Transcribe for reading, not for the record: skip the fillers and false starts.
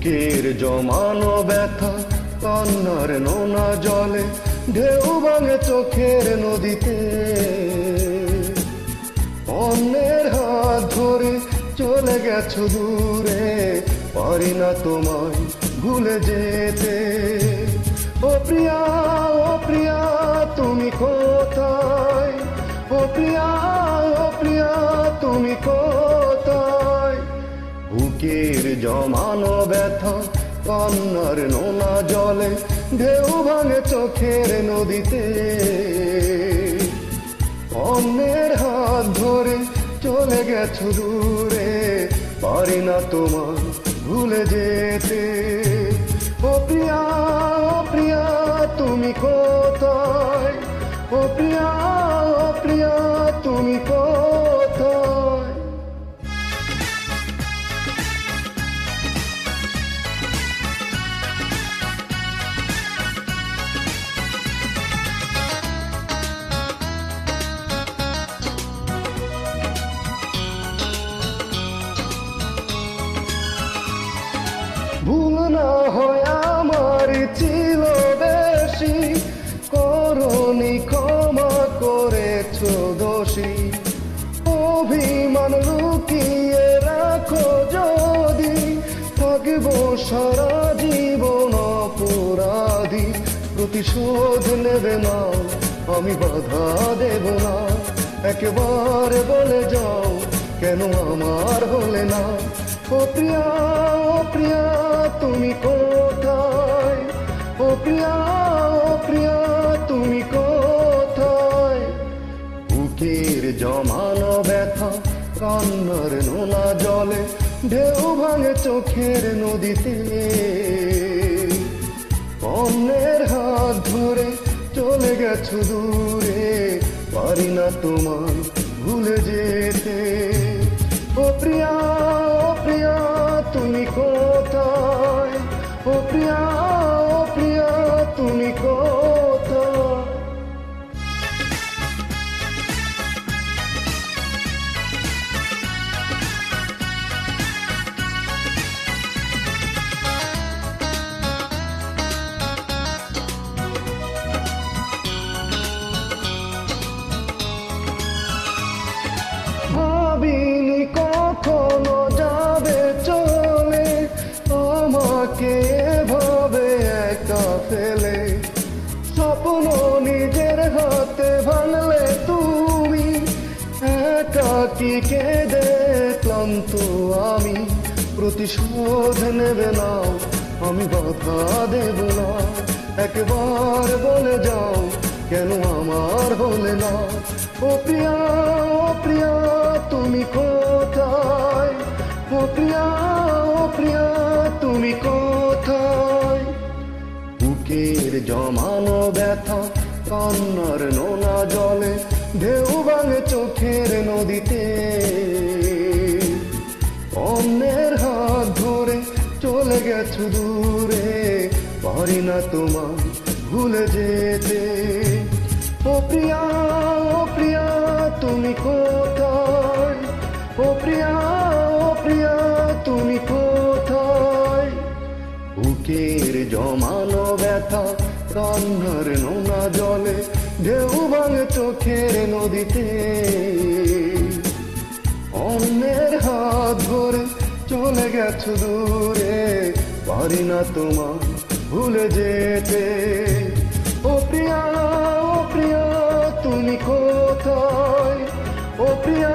বুকের জমানো ব্যথা কান্নার নোনা জলে ঢেউ ভাঙে চোখের নদীতে। অন্যের হাত ধরে চলে গেছো দূরে, পারি না তোমায় ভুলে যেতে। ও প্রিয়া, ও প্রিয়া তুমি কোথায়? ও প্রিয়া, ও প্রিয়া তুমি কোথায়? বুকের জমানো ব্যথা কান্নার নোনা জলে ঢেউ ভাঙে চোখের নদীতে। অন্যের হাত ধরে চলে গেছো দূরে, পারি না তোমায় ভুলে যেতে। ও প্রিয়া, ও প্রিয়া তুমি কোথায়? ও প্রিয়া, ও প্রিয়া তুমি কোথায়? ভুল না হয় আমার ছিল বেশি, করনি ক্ষমা করেছো দোষী। অভিমান লুকিয়ে রাখো যদি, থাকবো সারা জীবন অপরাধী। প্রতিশোধ নেবে না, আমি বাধা দেব না। একেবারে বলে যাও কেন আমার হলে না। ও প্রিয়া, ও প্রিয়া তুমি কোথায়? ও প্রিয়া, ও প্রিয়া তুমি কোথায়? বুকের জমানো ব্যথা কান্নার নোনা জলে ঢেউ ভাঙে চোখের নদীতে। অন্যের হাত ধরে চলে গেছো দূরে, পারি না তোমায় ভুলে যেতে। ও প্রিয়া, ও প্রিয়া তুমি কোথায়? ও প্রিয়া, ও প্রিয়া তুমি কোথায়? ভাবিনি কখনো যাবে চলে, আমাকে এভাবে একা ফেলে। স্বপ্ন নিজের হাতে ভাঙলে তুমি, একাকী কেঁদে ক্লান্ত আমি। প্রতিশোধ নেবে না, আমি বাধা দেব না। একবার বলে যাও কেন আমার হলে না। ও প্রিয়া, ও প্রিয়া তুমি কোথায়? ও প্রিয়া, ও প্রিয়া তুমি কোথায়? বুকের জমানো ব্যথা কান্নার নোনা জলে ঢেউ ভাঙে চোখের নদীতে। অন্যের হাত ধরে চলে গেছো দূরে, পারি না তোমায় ভুলে যেতে। ও প্রিয়া, ও প্রিয়া তুমি কোথায়? ও প্রিয়া, ও প্রিয়া তুমি কোথায়? বুকের জমানো ব্যথা কান্নার নোনা জলে ঢেউ ভাঙে চোখের নদীতে। অন্যের হাত ধরে চলে গেছো দূরে, পারি না তোমায় ভুলে যেতে। ও প্রিয়া, ও প্রিয়া তুমি কোথায়? ও প্রিয়া,